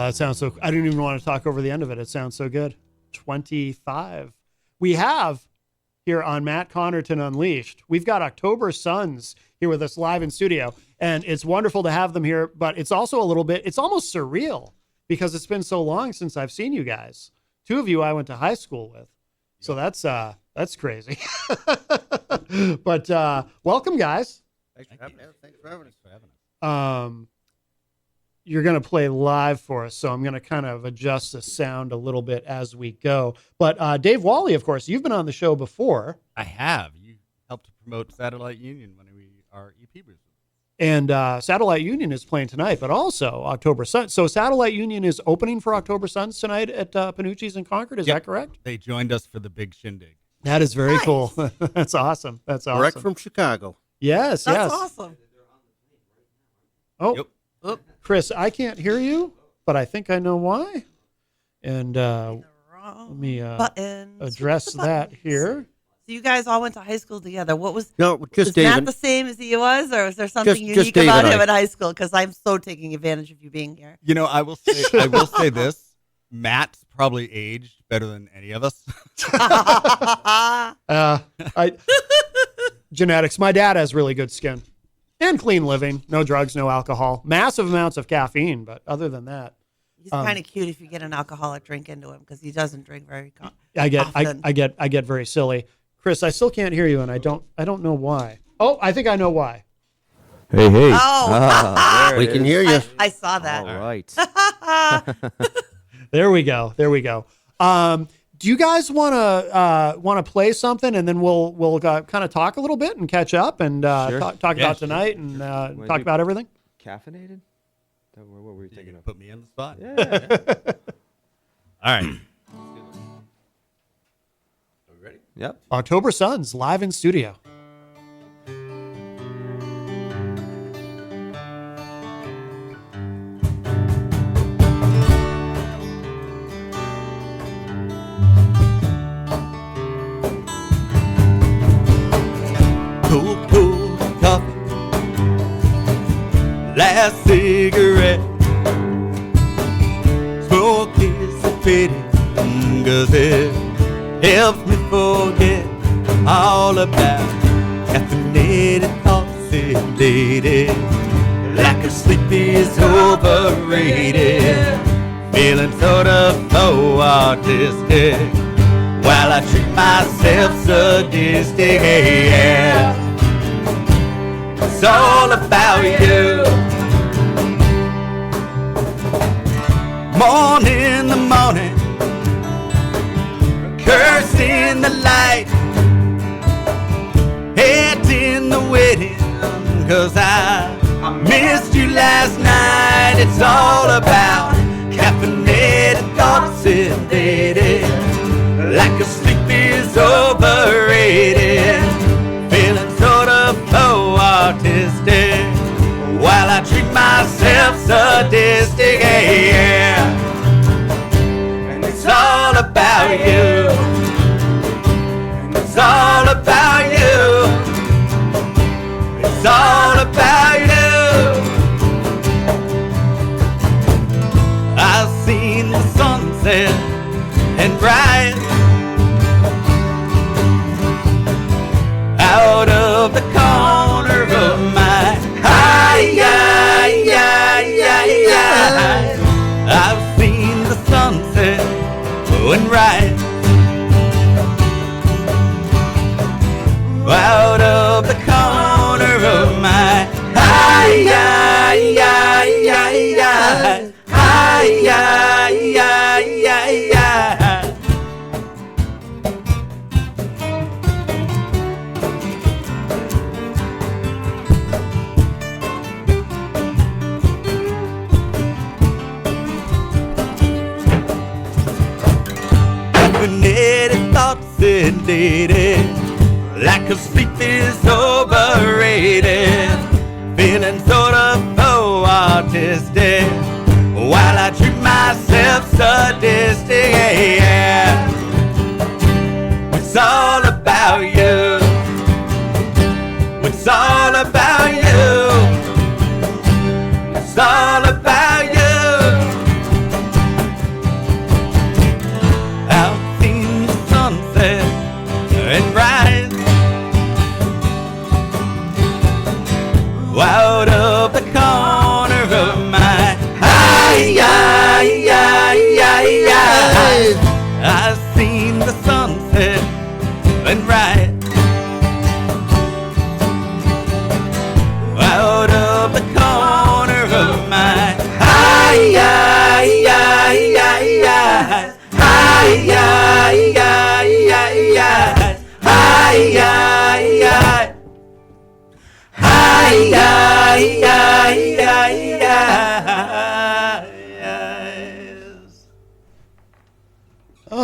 It sounds so. I didn't even want to talk over the end of it. It sounds so good. 25. We have here on Matt Connarton Unleashed. We've got October Suns here with us live in studio, and it's wonderful to have them here. But it's also a little bit. It's almost surreal because it's been so long since I've seen you guys. Two of you I went to high school with, so that's crazy. But welcome, guys. Thanks for having us. You're going to play live for us, so I'm going to kind of adjust the sound a little bit as we go. But Dave Wally, of course, you've been on the show before. I have. You helped to promote Satellite Union when we are EP boosters. And Satellite Union is playing tonight, but also October Suns. So Satellite Union is opening for October Suns tonight at Panucci's in Concord. Is that correct? They joined us for the big shindig. That is very cool. That's awesome. That's awesome. Direct from Chicago. Yes, That's yes. awesome. Oh, Yep. Chris, I can't hear you, but I think I know why. And let me address that here. So you guys all went to high school together. What was Just is David. Matt the same as he was, or is there something Just unique Dave about and him I. at high school? Because I'm so taking advantage of you being here. You know, I will say this. Matt's probably aged better than any of us. Genetics. My dad has really good skin and clean living. No drugs, no alcohol. Massive amounts of caffeine, but other than that, He's kind of cute if you get an alcoholic drink into him because he doesn't drink very often. I get very silly. Chris, I still can't hear you, and I don't know why. Oh, I think I know why. Hey. Oh, We can hear you. I saw that. All right. There we go. Do you guys want to play something, and then we'll kind of talk a little bit and catch up and Sure. talk about tonight and talk about everything? Caffeinated? What were you thinking of? Put me on the spot. Yeah. All right. Are we ready? Yep. October Suns live in studio. Cold coffee, last cigarette. Smoke is a pity, 'cause it helps me forget all about caffeinated thoughts and dated. Lack of sleep is overrated. Feeling sort of so artistic while I treat myself sadistic. Yeah, it's all about you. Morning, the morning, cursing the light, head in the wedding, 'cause I missed you last night. It's all about caffeinated thoughts and dating. Lack of sleep is overrated. Feeling sort of so artistic while I treat myself sadistic. Yeah, and it's all about you. And it's all about you. It's all about you. I've seen the sunset and bright out of the corner of my eye. I've seen the sunset and rise out of the corner of my eye. Caffeinated thoughts and dating. Lack of sleep is overrated. Feeling sort of so artistic while I treat myself sadistic. Yeah, it's all about you. It's all about you. It's all about you.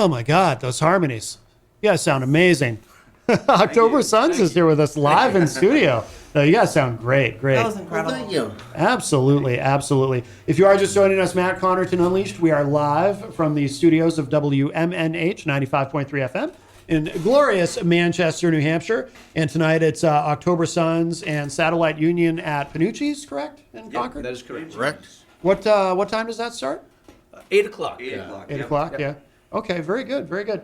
Oh my God, those harmonies. You guys sound amazing. October Suns is here with us live in studio. No, you guys sound great. That was Well, incredible. thank you. Absolutely, absolutely. If you are just joining us, Matt Connarton Unleashed, we are live from the studios of WMNH 95.3 FM in glorious Manchester, New Hampshire. And tonight it's October Suns and Satellite Union at Panucci's, correct? In Concord? That is correct. Correct. What time does that start? 8 o'clock. 8 o'clock. 8 o'clock, yeah. Okay, very good, very good.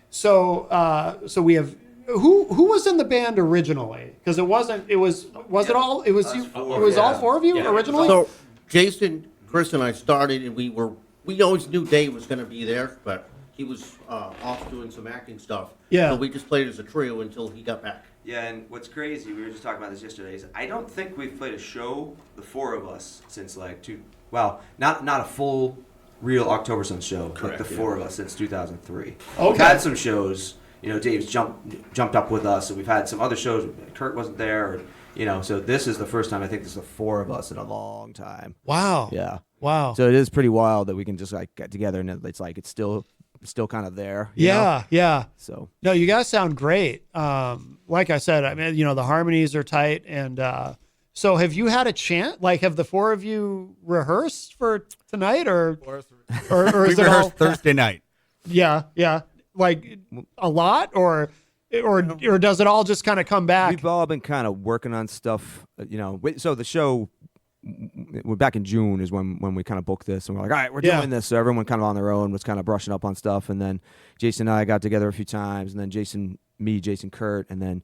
So we have who was in the band originally? Because it was it all all four of you Yeah. originally? So Jason, Chris, and I started, and we always knew Dave was going to be there, but he was off doing some acting stuff. Yeah. So we just played as a trio until he got back. Yeah, and what's crazy, we were just talking about this yesterday, is I don't think we've played a show, the four of us, since like not a full real October Sun show, Correct, but the yeah. four of us since 2003. Okay. We've had some shows, Dave's jumped up with us, and we've had some other shows, Kurt wasn't there, so this is the first time I think this is the four of us in a long time. Wow. Yeah. Wow. So it is pretty wild that we can just like get together and it's like it's still kind of there. you know? Yeah, yeah. So No, you guys sound great. Like I said, I mean, the harmonies are tight, and so have you had a chant? Like, have the four of you rehearsed for tonight, or We is it all? rehearsed Thursday night. Yeah, yeah. Like a lot, or does it all just kind of come back? we've all been kind of working on stuff. So the show. We're back in June is when we kind of booked this and we're like, all right, we're Yeah. doing this. So everyone kind of on their own was kind of brushing up on stuff. And then Jason and I got together a few times, and then Jason, Kurt, and then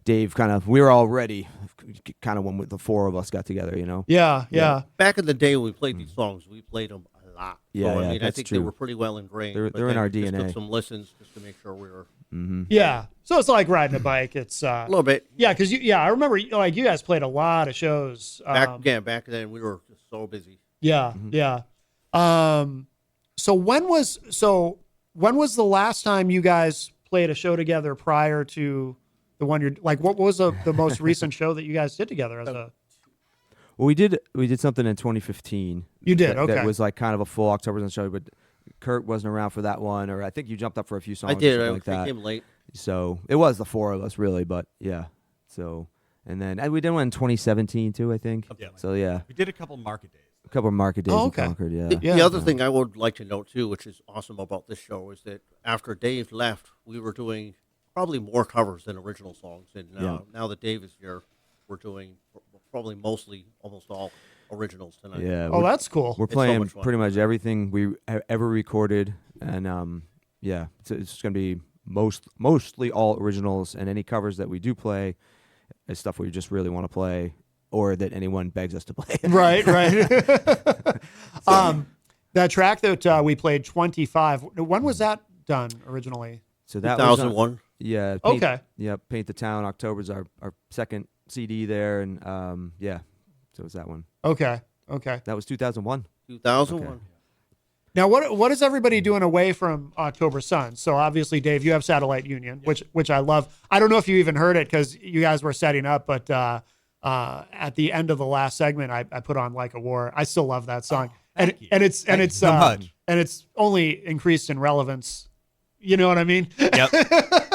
Dave we were all ready kind of when the four of us got together, Yeah, yeah. Back in the day when we played these songs, we played them a lot. Yeah, so, yeah, I that's think true. they were pretty well ingrained. They're but in then our we just DNA. took some listens just to make sure we were Yeah. So it's like riding a bike. It's a little bit. yeah, because I remember like you guys played a lot of shows. Back then we were just so busy. Yeah, yeah. So when was the last time you guys played a show together prior to the one you're like? What was the most recent show that you guys did together as a? Well, we did something in 2015. You did, that, okay. That was like kind of a full October Sun show, but Kurt wasn't around for that one, or I think you jumped up for a few songs. I did. or I something like that. came late. So it was the four of us really, but yeah. So and we did one in 2017 too, I think. Something like So yeah, We did a couple market days. a couple of market days Oh, in okay. Concord. Yeah. Yeah. The other thing I would like to note too, which is awesome about this show, is that after Dave left, we were doing probably more covers than original songs, and Yeah. now that Dave is here, we're doing probably almost all originals tonight. Yeah. Oh, that's cool. We're so playing much fun. pretty much everything we ever recorded, and yeah, it's going to be mostly all originals, and any covers that we do play is stuff we just really want to play, or that anyone begs us to play. Right, right. That track that we played, 25. When was that done originally? So that was 2001. yeah. Okay. Yeah, Paint the Town. October's our second CD there, and yeah, so it was that one. Okay, okay. That was 2001. 2001. Okay. Now, what is everybody doing away from October Sun? So obviously, Dave, you have Satellite Union, which I love. I don't know if you even heard it because you guys were setting up, but at the end of the last segment, I put on Like a War. I still love that song, and you. it's Thank you so much. and it's only increased in relevance. You know what I mean? Yep.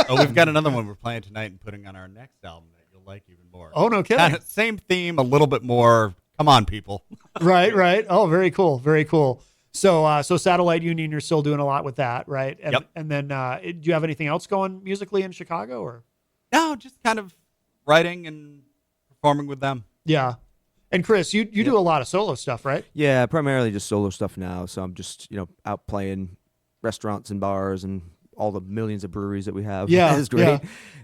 Oh, we've got another one we're playing tonight and putting on our next album that you'll like even more. Oh, no kidding. Kinda same theme, a little bit more. Come on, people. Right, right. Oh, very cool, very cool. So, Satellite Union, you're still doing a lot with that, right? And, Yep. And then, do you have anything else going musically in Chicago, or? No, just kind of writing and performing with them. Yeah. And Chris, you do a lot of solo stuff, right? Yeah, primarily just solo stuff now. So I'm just out playing restaurants and bars and all the millions of breweries that we have. Yeah, It's great. yeah.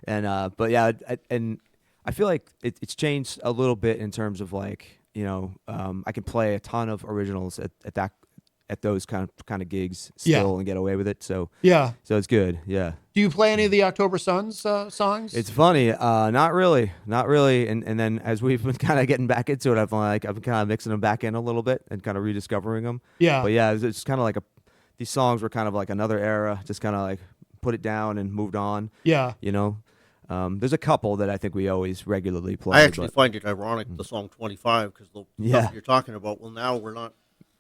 And but yeah, and I feel like it's changed a little bit in terms of like I can play a ton of originals at those kind of gigs still Yeah. and get away with it. So Yeah. it's good. Yeah. Do you play any of the October Suns songs? It's funny, not really. And then as we've been kind of getting back into it, I've been kind of mixing them back in a little bit and kind of rediscovering them. Yeah. But yeah, it's kind of like these songs were kind of like another era, just kind of like put it down and moved on. Yeah. There's a couple that I think we always regularly play. I actually but- find it ironic the song 25 because the Yeah. stuff you're talking about. Well, now we're not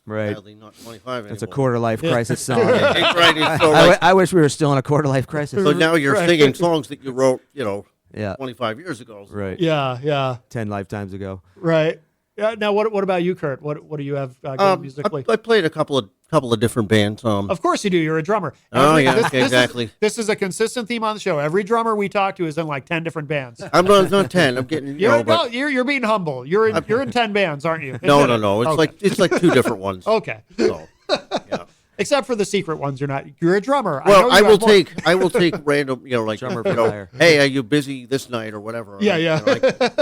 Right. Sadly, not 25 That's a anymore. quarter life crisis song. It's right. It's so, I, like, I wish we were still in a quarter life crisis. so now you're Right. singing songs that you wrote, Yeah. 25 years ago. So. Right. Yeah. 10 lifetimes ago. Right. Yeah. Now, what about you, Kurt? What do you have going musically? I played a couple of different bands. Of course you do. You're a drummer. Oh, yeah, this exactly. This is a consistent theme on the show. Every drummer we talk to is in like 10 different bands. I'm not 10. I'm getting You're being humble. You're in 10 bands, aren't you? no. Okay. It's like two different ones. Okay. So, yeah. Except for the secret ones, you're not. You're a drummer. Well, I will take random, Drummer for hire. hey, are you busy this night or whatever? Yeah.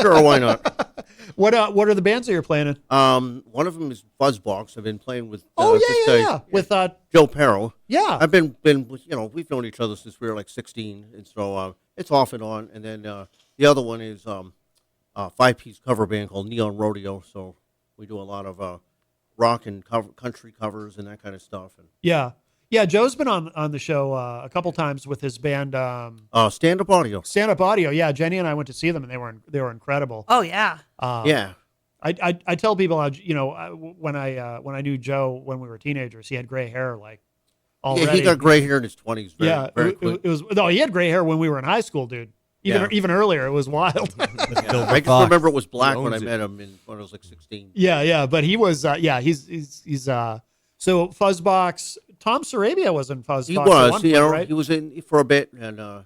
Sure, why not? What are the bands that you're playing in? One of them is Buzzbox. I've been playing with Oh this yeah. guy, With Joe Perro. yeah. I've been we've known each other since we were like 16, and so it's off and on. And then the other one is a 5-piece cover band called Neon Rodeo. So we do a lot of rock and country covers and that kind of stuff. And Yeah. Joe's been on the show a couple times with his band stand up audio. Stand Up Audio. Yeah, Jenny and I went to see them and they were incredible. Oh yeah. Yeah. I tell people how when I knew Joe when we were teenagers, he had gray hair like already. Yeah, he got gray hair in his 20s. Very quick. It was he had gray hair when we were in high school, dude. Even earlier, it was wild. Yeah, I just remember it was black when I met him when I was like 16. yeah, but he was he's so Fuzzbox. Tom Sarabia was in Fuzzbox. He at was, one point, right? he was in for a bit, and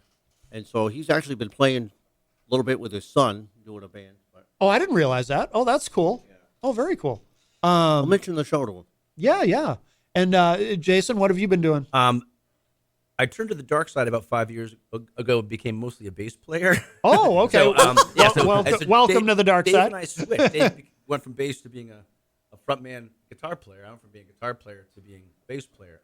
so he's actually been playing a little bit with his son, doing a band. But Oh, I didn't realize that. Oh, that's cool. Oh, very cool. I'll mention the show to him. Yeah. And Jason, what have you been doing? I turned to the dark side about 5 years ago and became mostly a bass player. Oh, okay. Welcome to the dark Dave side. and I switched. Dave went from bass to being a frontman guitar player. I went from being a guitar player to being a bass player.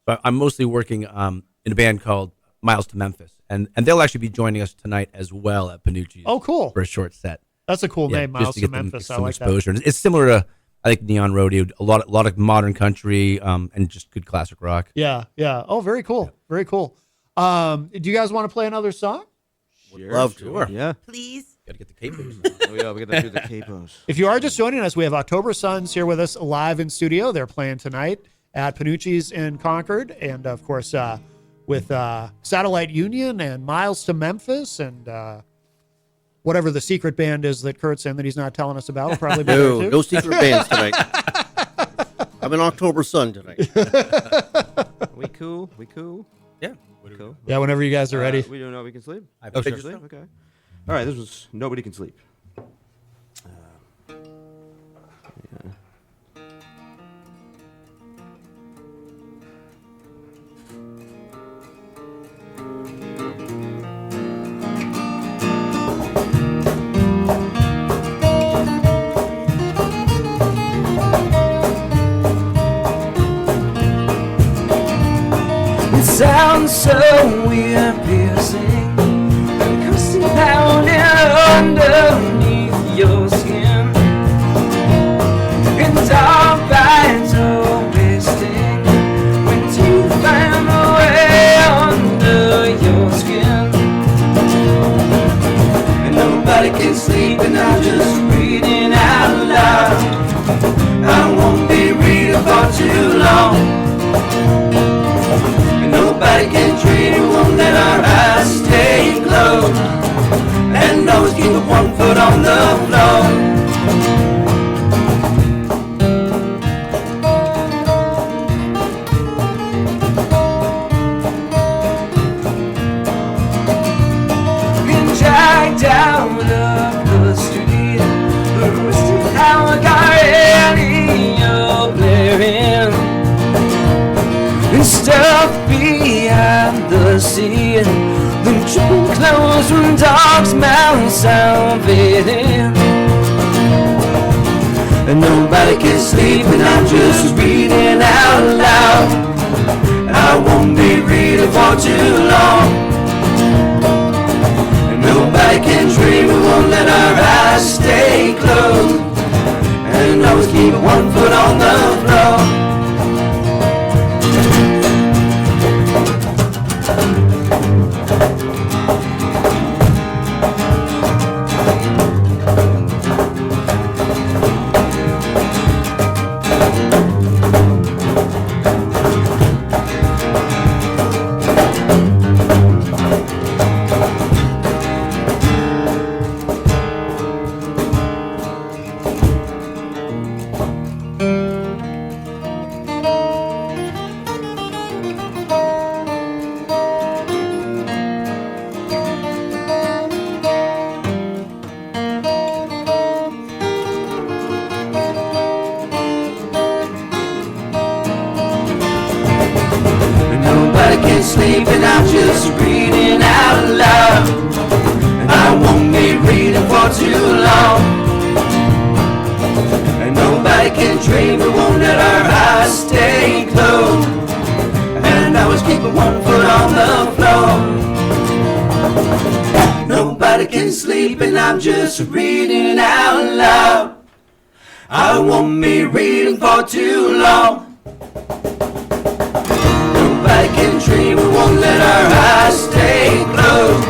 But I'm mostly working in a band called Miles to Memphis, and they'll actually be joining us tonight as well at Panucci's. Oh, cool. For a short set. That's a cool name, just Miles to to get them Memphis. I some like exposure. And it's similar to I think Neon Rodeo, a lot of modern country, and just good classic rock. that. Yeah. Oh, very cool. Yeah. Very cool. Do you guys want to play another song? Love to. Sure. Yeah. Please. Got to get the capos. Oh, yeah, we got to do the capos. If you are just joining us, we have October Suns here with us live in studio. They're playing tonight at Panucci's in Concord, and of course with Satellite Union and Miles to Memphis and whatever the secret band is that Kurt's in that he's not telling us about. Will probably be there too. No secret bands tonight. I'm an October Sun tonight. We cool? Yeah. Cool. Yeah, whenever you guys are ready. We don't know we can sleep. Oh, Can sure. you sleep? Okay. All right. This was Nobody Can Sleep. Yeah. It sounds so weird, piercing, cussing pounding underneath your skin. And dark bites always sting when you find a way under your skin. And nobody can sleep, and I'm just reading out loud. I won't be reading for too long. Nobody can dream, won't let our eyes stay closed, and always keep one foot on the floor. Been dragged out of the street, arrested how I got radio blaring, and stuff behind the scene. The triple clothes from dogs' mouths sound fading, and nobody can sleep, and I'm just reading out loud. I won't be reading for too long. And nobody can dream, we won't let our eyes stay closed, and always keep one foot on the floor. sleeping, I'm just reading out loud. And I won't be reading for too long. And nobody can dream, we won't let our eyes stay closed. And I was keeping one foot on the floor. Nobody can sleep and I'm just reading out loud. I won't be reading for too long. Nobody can dream, we won't let our eyes stay closed.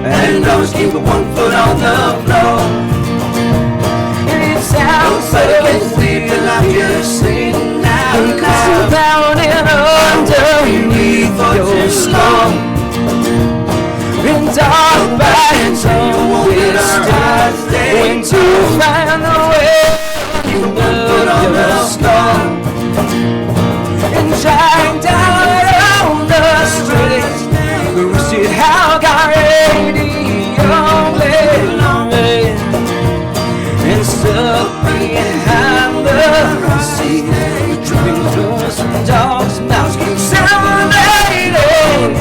And always keep one foot on the floor. It sounds nobody can sleep and I'm just reading out loud. Down and underneath your skull. In dark battles, we'll start when to find a way to put on the storm. And drag down on the streets, we see how got radio playing. And stuck behind the seat, dripping close from dogs' mouths, keep celebrating.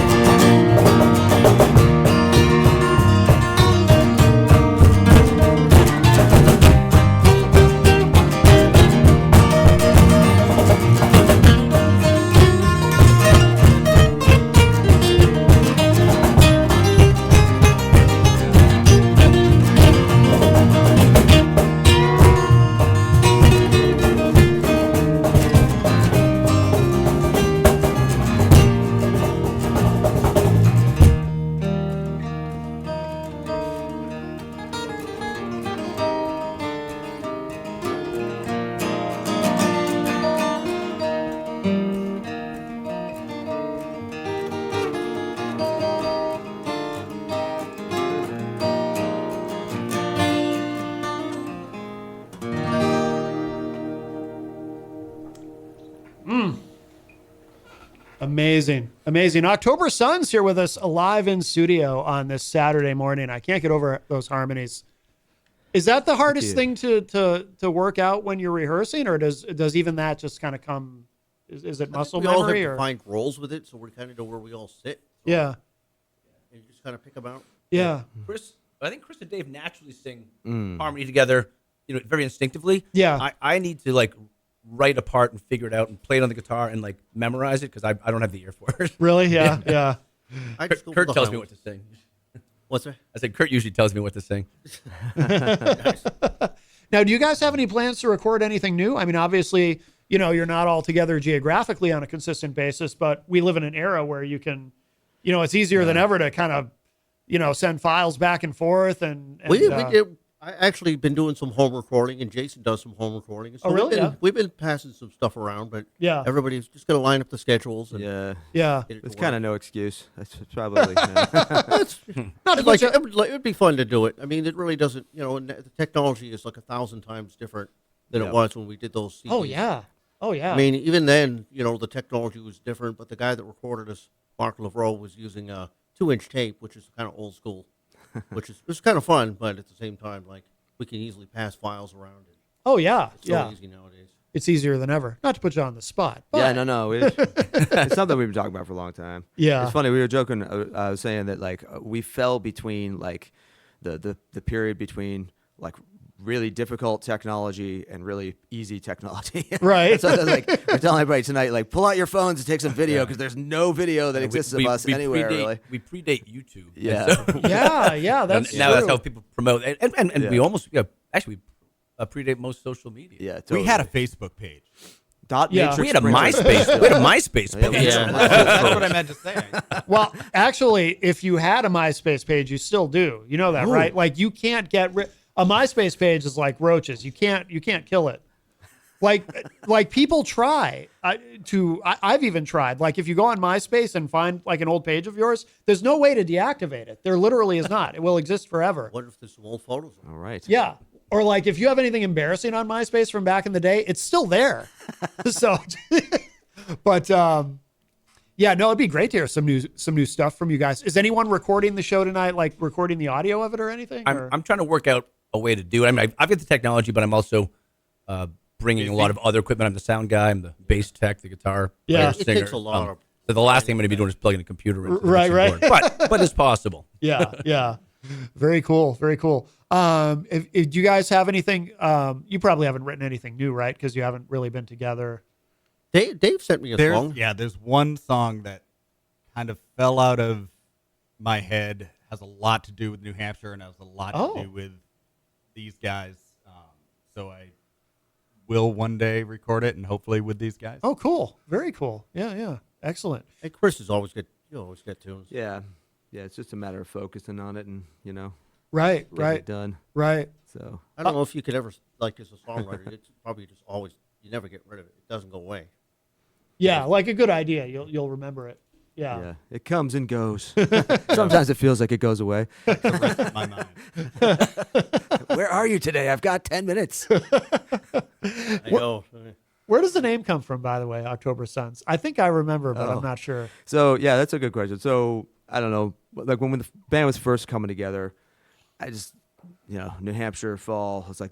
Amazing. Amazing. October Sun's here with us live in studio on this Saturday morning. I can't get over those harmonies. Is that the hardest thing to work out when you're rehearsing, or does even that just kind of come? Is it muscle we all memory? have Or to find roles with it, so we kind of know where we all sit. So yeah, and you just kind of pick them out. yeah, I think Chris and Dave naturally sing harmony together, very instinctively. yeah. I need to like write a part and figure it out and play it on the guitar and like memorize it because I don't have the ear for it. Really? Yeah, yeah. I just go Kurt with the tells me highway. what to sing. What's that? I said Kurt usually tells me what to sing. Now, do you guys have any plans to record anything new? I mean, obviously, you're not all together geographically on a consistent basis, but we live in an era where you can, it's easier than ever to kind of, send files back and forth. And We did. I actually been doing some home recording, and Jason does some home recording. So Oh, really? We've been passing some stuff around, but Yeah. everybody's just going to line up the schedules. And Yeah. yeah. get it to There's work. kind of no excuse. That's probably. Not to Like, put you- it would be fun to do it. I mean, it really doesn't. And the technology is like 1,000 times different than Yeah. it was when we did those CDs. Oh yeah. Oh yeah. I mean, even then, the technology was different. But the guy that recorded us, Mark Lavreau, was using a 2-inch tape, which is kind of old school, which is it's kind of fun, but at the same time, like we can easily pass files around. oh yeah. It's so Yeah. easy nowadays. It's easier than ever. Not to put you on the spot. But Yeah, no. It's something we've been talking about for a long time. Yeah. It's funny. We were joking. I was saying that like we fell between like the period between like really difficult technology and really easy technology. Right. So I was like we're telling everybody tonight, like pull out your phones and take some video because there's no video that exists of us anywhere. Really. We predate YouTube. and Yeah. so- Yeah. Yeah. That's now that's true. how people promote, and Yeah. we almost actually predate most social media. Yeah. Totally. We had a Facebook page. dot Yeah. matrix We had a Sprinkler. MySpace. We had a MySpace Yeah, page. Yeah. That's what I meant to say. Well, actually, if you had a MySpace page, you still do. You know that, right? Like you can't get a MySpace page is like roaches. You can't kill it. Like people try I've even tried. Like if you go on MySpace and find like an old page of yours, there's no way to deactivate it. There literally is not. It will exist forever. What if there's some old photos? All right. Yeah. Or like if you have anything embarrassing on MySpace from back in the day, it's still there. So, but yeah, no, it'd be great to hear some new stuff from you guys. Is anyone recording the show tonight? Like recording the audio of it or anything? or? I'm trying to work out a way to do it. I mean, I've got the technology, but I'm also bringing a lot of other equipment. I'm the sound guy. I'm the bass tech, the guitar Yeah. player, It singer. takes a lot of So the last thing I'm going to be doing is plugging a computer into the Right, mixing right. board. But it's possible. Yeah, yeah. Very cool. Very cool. If do you guys have anything? You probably haven't written anything new, right? Because you haven't really been together. Dave sent me a song. There's one song that kind of fell out of my head, has a lot to do with New Hampshire, and has a lot to do with these guys. So I will one day record it, and hopefully with these guys. Oh, cool. Very cool. Yeah, yeah. Excellent. Hey, Chris is always good. You always get tunes. Yeah, yeah. It's just a matter of focusing on it and Right, getting right, it done. right. I don't know if you could ever, like, as a songwriter, it's probably just always, you never get rid of it. It doesn't go away. Yeah, like a good idea. You'll remember it. Yeah. Yeah, it comes and goes. Sometimes it feels like it goes away. The rest of my mind. Where are you today? I've got 10 minutes. I know. Where does the name come from, by the way, October Suns? I think I remember, but Oh. I'm not sure. So yeah, that's a good question. So I don't know, like when the band was first coming together, I just, New Hampshire fall was like,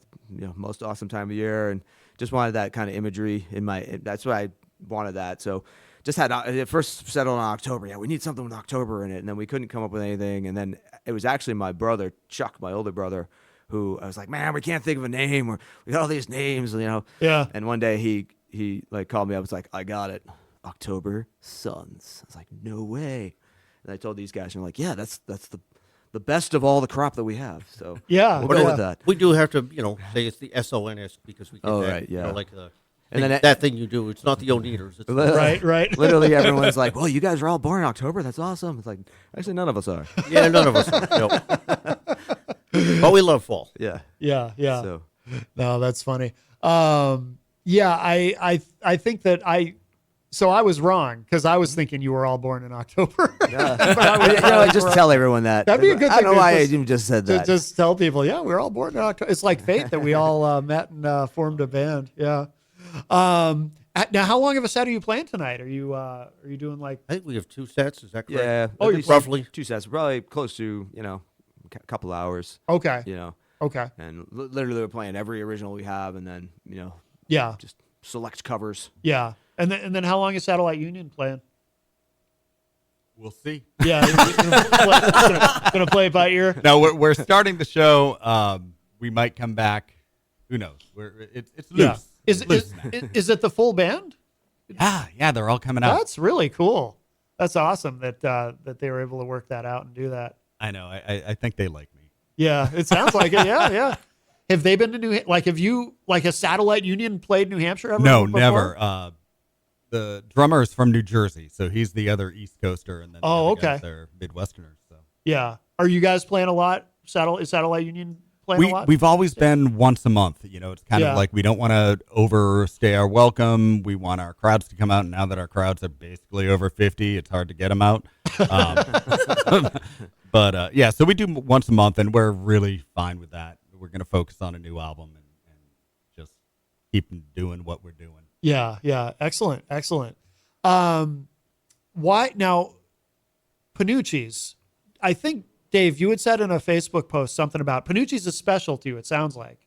most awesome time of year, and just wanted that kind of imagery in my. That's why I wanted that. So just had it first settled on October. Yeah, we need something with October in it, and then we couldn't come up with anything. And then it was actually my brother Chuck, my older brother, who I was like, man, we can't think of a name. We got all these names, Yeah. And one day he like called me up. Was like, I got it, October Suns. I was like, no way. And I told these guys, and they're like, yeah, that's the best of all the crop that we have. So Yeah. we'll But go yeah. with that. We do have to, say it's the SONS because we get Oh, that, right, yeah. like the And then that thing you do. It's not the Oneaters. It's Right, right. Literally, everyone's like, well, you guys are all born in October. That's awesome. It's like, actually, none of us are. yeah, none of us. Are, but we love fall. Yeah. Yeah, yeah. So No, that's funny. Yeah, I think that I was wrong because I was thinking you were all born in October. I just tell everyone that. That'd be a good I don't thing know why I just- even just said to that. just tell people, yeah, we're all born in October. It's like fate that we all met and formed a band. Yeah. Now, how long of a set are you playing tonight? Are you doing like? I think we have 2 sets. Is that correct? Yeah. Oh, at you're least roughly 2 sets, probably close to a couple hours. Okay. Okay. And literally we're playing every original we have, and then Yeah. just select covers. Yeah. And then how long is Satellite Union playing? We'll see. Yeah. Gonna play it by ear. No, we're starting the show. We might come back. Who knows? It's loose. Yeah. It's loose now. Is it the full band? Yeah, they're all coming out. That's really cool. That's awesome that they were able to work that out and do that. I know. I think they like me. Yeah, it sounds like it. Yeah, yeah. Have they been to have you, like a Satellite Union played New Hampshire ever? No, before? never. The drummer is from New Jersey, so he's the other East Coaster, and then the Oh, other guys okay. are Midwesterners. So Yeah. Are you guys playing a lot? Is Satellite Union playing a lot? we've always been once a month. It's kind Yeah. of like we don't want to overstay our welcome. We want our crowds to come out, and now that our crowds are basically over 50, it's hard to get them out. But yeah, so we do once a month, and we're really fine with that. We're going to focus on a new album and just keep doing what we're doing. Yeah, yeah. Excellent, excellent. Why now Panucci's? I think Dave, you had said in a Facebook post something about Panucci's a special to you, it sounds like.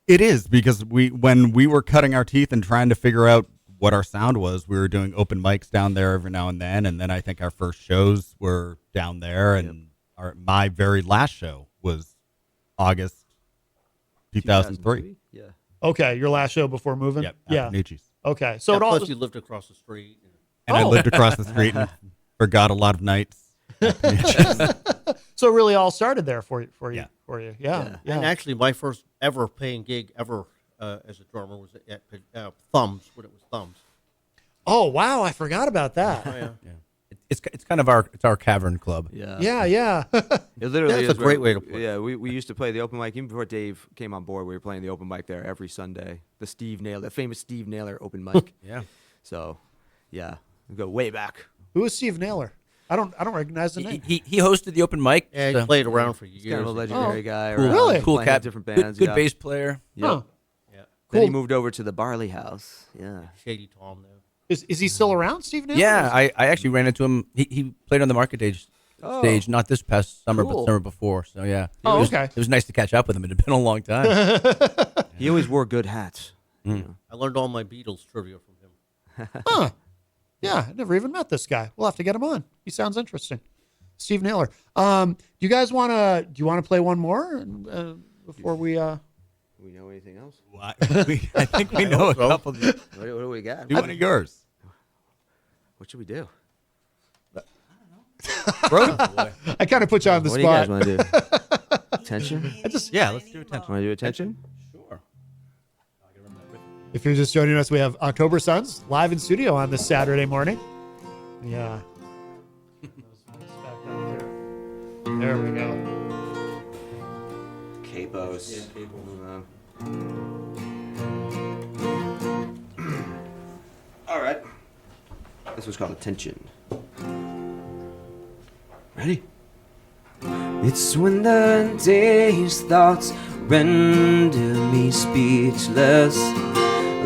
It is, because when we were cutting our teeth and trying to figure out what our sound was, we were doing open mics down there every now and then I think our first shows were down there, and my very last show was August 2003. Yeah. Okay, your last show before moving? Yep, Yeah. Panucci's. Okay. So Yeah, it all plus you lived across the street. And I Oh. lived across the street and forgot a lot of nights. so it really all started there for you. Yeah. Yeah. Yeah. And actually, my first ever paying gig ever as a drummer was at Thumbs, when it was Thumbs. Oh wow, I forgot about that. Oh, yeah. It's kind of our cavern club. Yeah. Yeah, yeah. It literally That's is a great where- way to play. Yeah, we used to play the open mic even before Dave came on board. We were playing the open mic there every Sunday. The famous Steve Naylor open mic. Yeah. So, yeah, we go way back. Who is Steve Naylor? I don't recognize the name. He hosted the open mic. Yeah, he so- played around for years. He's kind of a legendary guy. Cool, around, Really? cool playing cat. with different Good, bands. good yeah. bass player. Yep. Huh. Yeah. Then he Cool. moved over to the Barley House. Yeah. Shady Tom now. Is he still around, Steve Naylor? Yeah, I actually ran into him. He played on the Market stage, not this past summer, but Cool. summer before. So yeah. Oh, it was, okay. It was nice to catch up with him. It had been a long time. He always wore good hats. I learned all my Beatles trivia from him. Huh. Yeah, I never even met this guy. We'll have to get him on. He sounds interesting. Steve Naylor. Do you guys want to? Do you want to play one more before we? Do we know anything else? I think we know a couple. What do we got? Do one of yours. What should we do? I kind of put you on the What do you guys spot. want to do? Attention? Yeah, let's do attention. Want to do attention? Sure. If you're just joining us, we have October Suns live in studio on this Saturday morning. Yeah. There we go. Capos. Yeah, capos. Move on. All right. This was called Attention. Ready? It's when the day's thoughts render me speechless.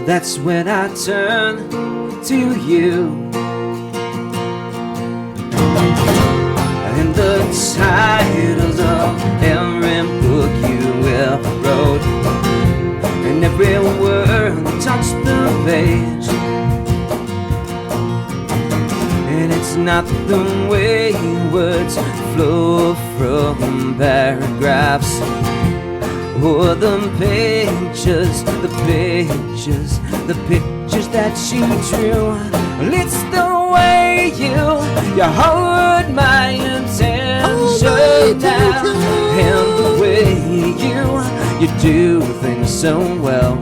That's when I turn to you. And the titles of every book you ever wrote, and every word that touched the page. And it's not the way words flow from paragraphs, or the pictures that she drew. Well, it's the way you hold my attention now, and the way you do things so well.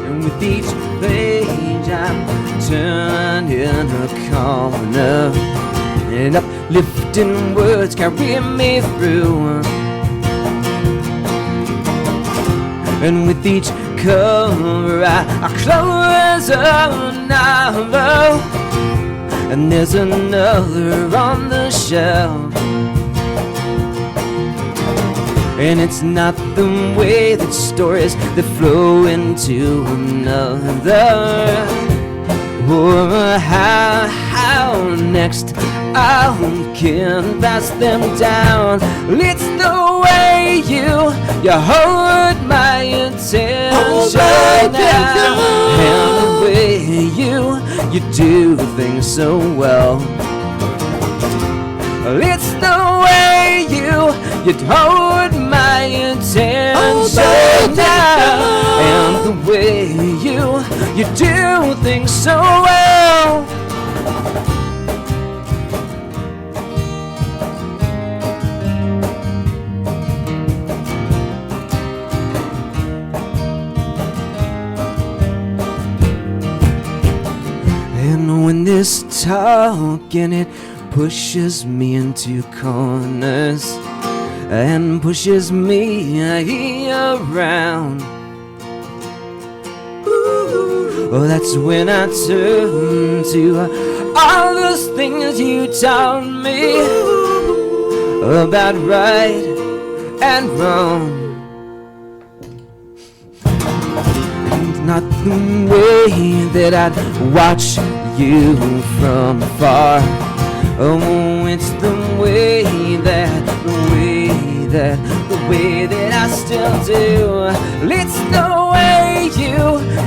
And with each page I'm turning a corner, and uplifting words carry me through. And with each cover I close a novel, and there's another on the shelf. And it's not the way that stories that flow into another, or how next I can pass them down. It's the way you hold my attention now, and the way you do things so well. It's the way you hold my attention now, and the way you do things so well. And when this talking, it pushes me into corners and pushes me around. Oh, that's when I turn to all those things you taught me about right and wrong. And not the way that I'd watch you from afar. Oh, it's the way that I still do. It's the way you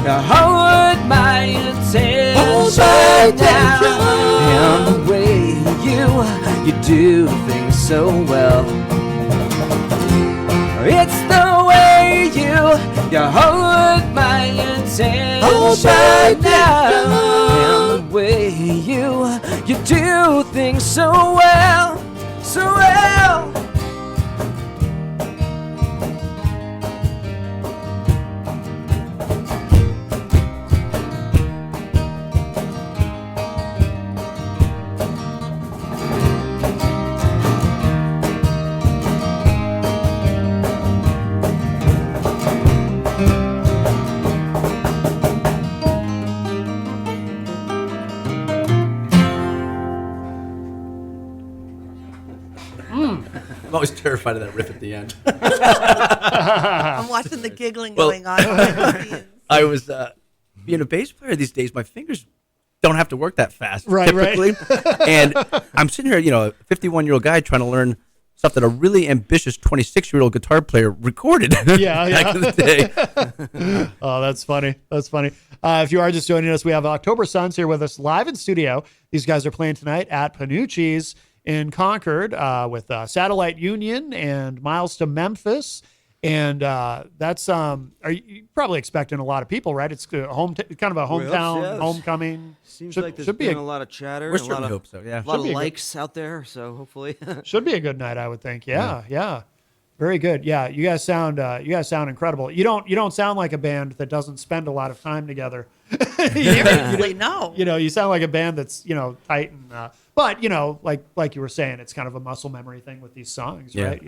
hold my attention now, and the way you do things so well. It's the way you hold my attention now, and the way you do things so well, so well. I'm always terrified of that riff at the end. I'm watching the giggling Well- going on. behind the scenes. I was being a bass player these days. My fingers don't have to work that fast, Right, right. typically. And I'm sitting here, a 51-year-old guy trying to learn stuff that a really ambitious 26-year-old guitar player recorded. Yeah, back in the day. Oh, that's funny. That's funny. If you are just joining us, we have October Suns here with us live in studio. These guys are playing tonight at Panucci's in Concord with Satellite Union and Miles to Memphis. And that's are you probably expecting a lot of people, right? It's kind of a hometown yes. homecoming. Seems Should- like there's should be been a- a lot of chatter. We and a lot certainly of, hope so. Yeah. a lot of be a good- likes out there, so hopefully. Should be a good night, I would think. Yeah. Very good. Yeah, you guys sound incredible. You don't sound like a band that doesn't spend a lot of time together. Seriously, no. You sound like a band that's tight and but like you were saying, it's kind of a muscle memory thing with these songs, Yeah. right?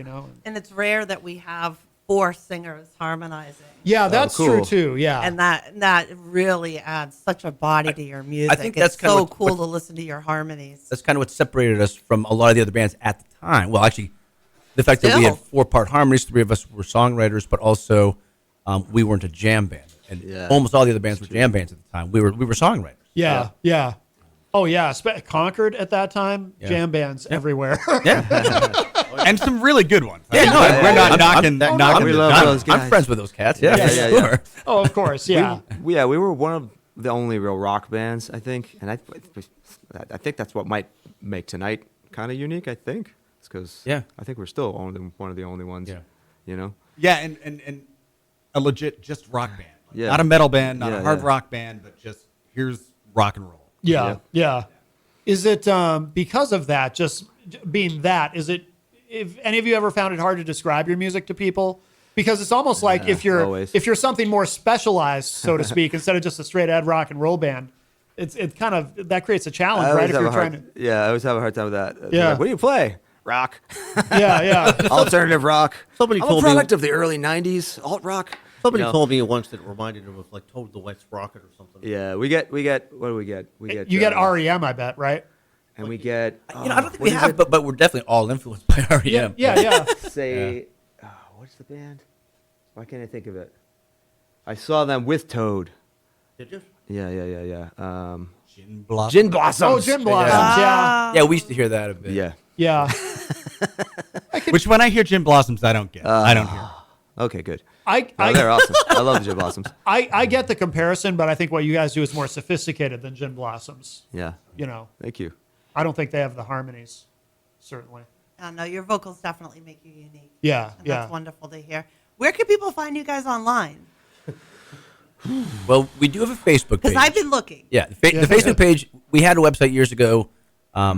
And it's rare that we have 4 singers harmonizing. Yeah, that's cool. true too. Yeah, And that really adds such a body to your music. think it's that's kinda so what- cool to listen to your harmonies. That's kind of what separated us from a lot of the other bands at the time. Well, actually, the fact that we had Still. 4-part harmonies, 3 of us were songwriters, but also we weren't a jam band, and Yeah. almost all the other bands were jam bands at the time. We were songwriters. yeah. Oh yeah, Concord at that time, Yeah. jam bands everywhere. And some really good ones. Yeah, no, we're not I'm- knocking I'm- knocking we the love down. those guys. I'm friends with those cats. Yeah, Yeah, for yeah, sure. yeah. Oh, of course, yeah. we were one of the only real rock bands, I think, and I think that's what might make tonight kind of unique. I think it's because Yeah. I think we're still one of the only ones. Yeah. You know. Yeah, and a legit just rock band. Yeah. Not a metal band, not Yeah, a hard yeah. rock band, but just here's rock and roll. Yeah. Is it because of that, just being that, is it, if any of you ever found it hard to describe your music to people? Because it's almost like Yeah, if you're always. something more specialized, so to speak, instead of just a straight ed rock and roll band, it's kind of, that creates a challenge, right? If you're trying to, I always have a hard time with that. Yeah. Like, what do you play? Rock. yeah. Alternative rock. Somebody I'm told a me- product of the early '90s, alt rock. Somebody You know? told me once that it reminded him of like Toad the Wet Sprocket or something. Yeah, we get. What do we get? We get. You get REM, I bet, right? and we get. I don't think what we is have, it? but we're definitely all influenced by REM. Yeah. Say, what's the band? Why can't I think of it? I saw them with Toad. Did you? Yeah. Gin Blossom. Gin Blossoms. Oh, Gin Blossoms, yeah. Yeah, we used to hear that a bit. Yeah. Which when I hear Gin Blossoms, I don't get. I don't hear. Okay, good. I They're awesome. I love the Gin Blossoms. I get the comparison, but I think what you guys do is more sophisticated than Gin Blossoms. Yeah. Thank you. I don't think they have the harmonies, certainly. No, your vocals definitely make you unique. Yeah, And yeah. That's wonderful to hear. Where can people find you guys online? Well, we do have a Facebook Because page. I've been looking. Yeah, the Facebook page. We had a website years ago, but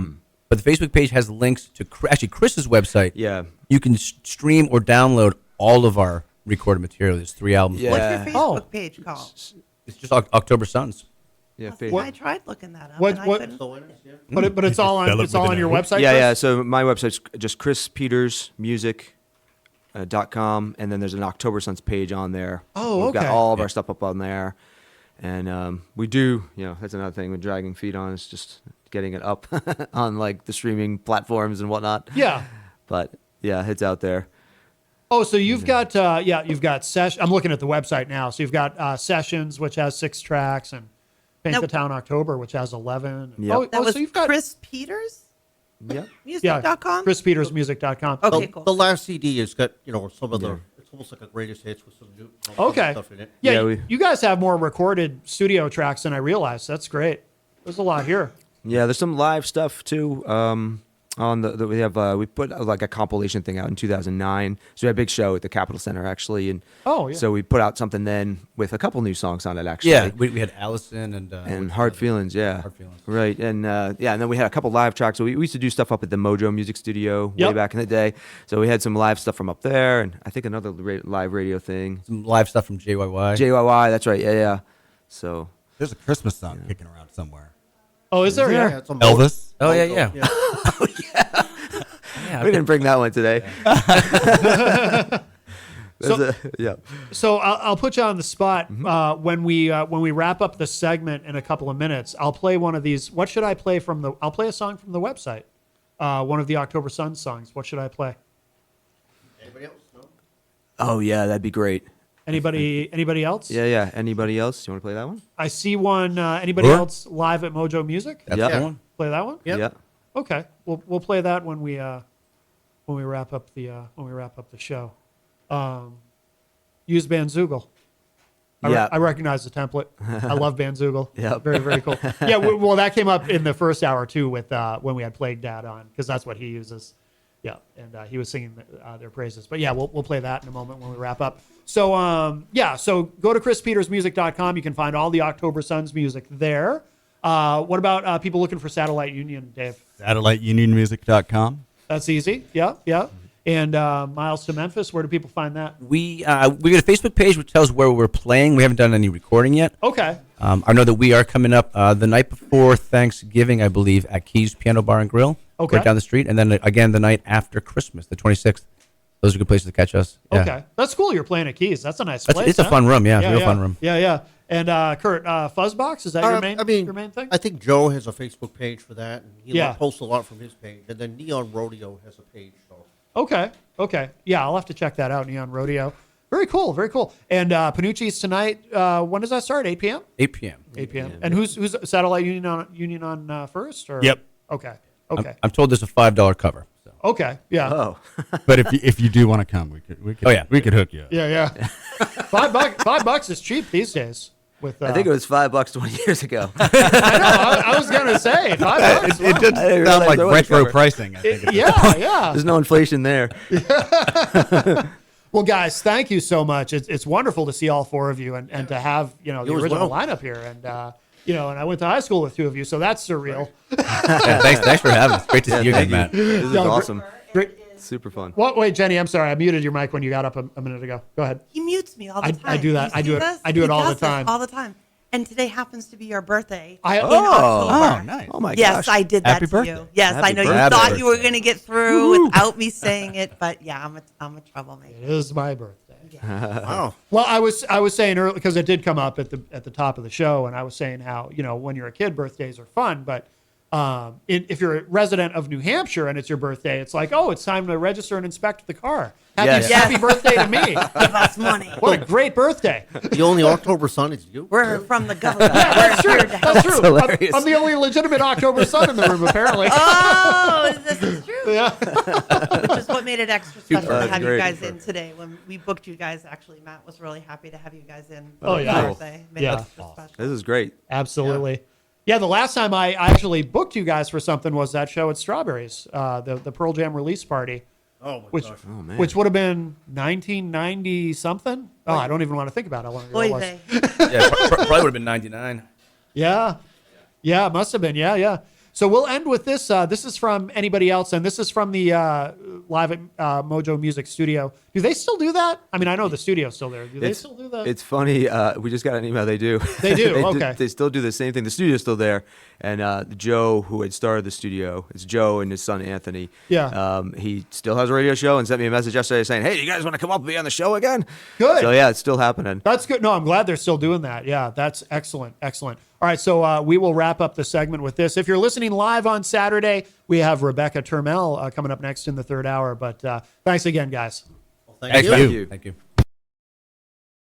the Facebook page has links to actually Chris's website. Yeah. You can stream or download all of our recorded material. There's 3 albums. Yeah. What's your Oh. Facebook page called? It's just October Suns. Yeah. I tried looking that up. What- and I what- couldn't. So it is, yeah. But it's all on Spell it it's all with on an your O. website. Yeah, Chris? yeah. So my website's just chrispetersmusic.com, and then there's an October Suns page on there. Oh, We've got okay. all of our stuff up on there, and we do. That's another thing with dragging feet on is just getting it up on like the streaming platforms and whatnot. Yeah. But yeah, it's out there. Oh, so you've got you've got session. I'm looking at the website now. So you've got Sessions, which has 6 tracks, and Paint Nope. the Town October, which has 11. Yep. Oh, That was so you've got Chris Peters? Yeah. Music.com? ChrisPetersMusic.com. Okay, the, cool. the last CD has got some of the. It's almost like a greatest hits with some new Okay. stuff in it. Yeah, Yeah, you guys have more recorded studio tracks than I realized. That's great. There's a lot here. Yeah, there's some live stuff too. On we put like a compilation thing out in 2009. So we had a big show at the Capitol Center actually, and Oh, yeah. so we put out something then with a couple new songs on it actually. Yeah, we had Allison and Hard Feelings, yeah. Hard Feelings. Right, and and then we had a couple live tracks. So we used to do stuff up at the Mojo Music Studio way Yep. back in the day. So we had some live stuff from up there, and I think another live radio thing. Some live stuff from JYY. JYY, that's right, yeah. So There's a Christmas song kicking around somewhere. Oh, is there? Yeah, Yeah. it's a Elvis. Oh yeah. we didn't bring that one today. So- Yeah. So I'll put you on the spot Mm-hmm. when we wrap up the segment in a couple of minutes. I'll play one of these. What should I play from the? I'll play a song from the website. One of the October Sun songs. What should I play? Anybody else? No? Oh yeah, that'd be great. Anybody else? Yeah. Anybody else? You want to play that one? I see one. Anybody Sure. else live at Mojo Music? That's Yeah. the one. Play that one. Yep. Yeah. Okay. We'll play that when we when we wrap up the show. Use Bandzoogle. Yeah. I recognize the template. I love Bandzoogle. Yep. Very, very cool. Yeah, well, that came up in the first hour, too, with when we had Plague Dad on, because that's what he uses. Yeah, and he was singing their praises. But, yeah, we'll play that in a moment when we wrap up. So, so go to chrispetersmusic.com. You can find all the October Suns music there. What about people looking for Satellite Union, Dave? SatelliteUnionMusic.com. That's easy. Yeah. And Miles to Memphis, where do people find that? We got a Facebook page which tells where we're playing. We haven't done any recording yet. Okay. I know that we are coming up the night before Thanksgiving, I believe, at Keys Piano Bar and Grill, Okay. right down the street, and then again the night after Christmas, the 26th. Those are good places to catch us. Yeah. Okay. That's cool. You're playing at Keys. That's a nice place. It's a fun room. Yeah, real yeah. fun room. Yeah. And Kurt, Fuzzbox, is that your main thing? I think Joe has a Facebook page for that, and he Yeah. posts a lot from his page. And then Neon Rodeo has a page. So. Okay. Yeah, I'll have to check that out, Neon Rodeo. Very cool. And Panucci's tonight, when does that start? 8 p.m.? 8 p.m. 8 p.m. And who's Satellite Union on first? Or? Yep. Okay. I'm told there's a $5 cover. So. Okay. Yeah. Oh, But if you do want to come, we could we could hook you up. Yeah. $5 is cheap these days. With I think it was $5 20 years ago. I was gonna say $5. It did I didn't sound realize like there was retro cover. pricing. I think. Yeah. There's no inflation there. Well, guys, thank you so much. It's wonderful to see all four of you and to have the as original well. lineup here. And and I went to high school with two of you, so that's surreal. Yeah, thanks for having us. Great to see you again, Matt. This is Yeah, awesome. Great. Super fun. What? Wait, Jenny, I'm sorry. I muted your mic when you got up a minute ago. Go ahead. He mutes me all the I time. do that. You I do see it- this? I do it He all the does this time. all the time. And today happens to be your birthday. I in Oh. October. Nice. Oh my Yes, gosh. I did that Happy to birthday. you. Yes, Happy I know you birthday. thought you were going to get through without me saying it, but yeah, I'm a troublemaker. It is my birthday. Wow. Well, I was saying earlier, because it did come up at the top of the show, and I was saying how when you're a kid, birthdays are fun, but if you're a resident of New Hampshire and it's your birthday, it's like, oh, it's time to register and inspect the car. Yes. Happy birthday to me! Give us money. What a great birthday! The only October sun is you. We're from the government. That's We're true. here to help. That's true. hilarious. I'm the only legitimate October sun in the room, apparently. Oh, this is true. Yeah. Which is what made it extra special to That's have you great. guys in today. When we booked you guys, actually, Matt was really happy to have you guys in. Oh, for yeah. your birthday. Made Yeah. it extra special. This is great. Absolutely. Yeah, the last time I actually booked you guys for something was that show at Strawberries, the Pearl Jam release party, Oh, my which gosh. Oh man. which would have been 1990 something. Oh, I don't even want to think about how long ago it Oy was. vey. Yeah, probably would have been 99. Yeah, it must have been. Yeah. So we'll end with this. This is from anybody else, and this is from the live at Mojo Music Studio. Do they still do that? I mean, I know the studio's still there. Do they still do that? It's funny. We just got an email. They do. They do, okay. They still do the same thing. The studio's still there. And Joe, who had started the studio, it's Joe and his son Anthony. Yeah. He still has a radio show and sent me a message yesterday saying, "Hey, you guys want to come up and be on the show again?" Good. So yeah, it's still happening. That's good. No, I'm glad they're still doing that. Yeah, that's excellent. All right, so we will wrap up the segment with this. If you're listening live on Saturday, we have Rebecca Turmel coming up next in the third hour. But thanks again, guys. Well, thank you. Thank you. Thank you.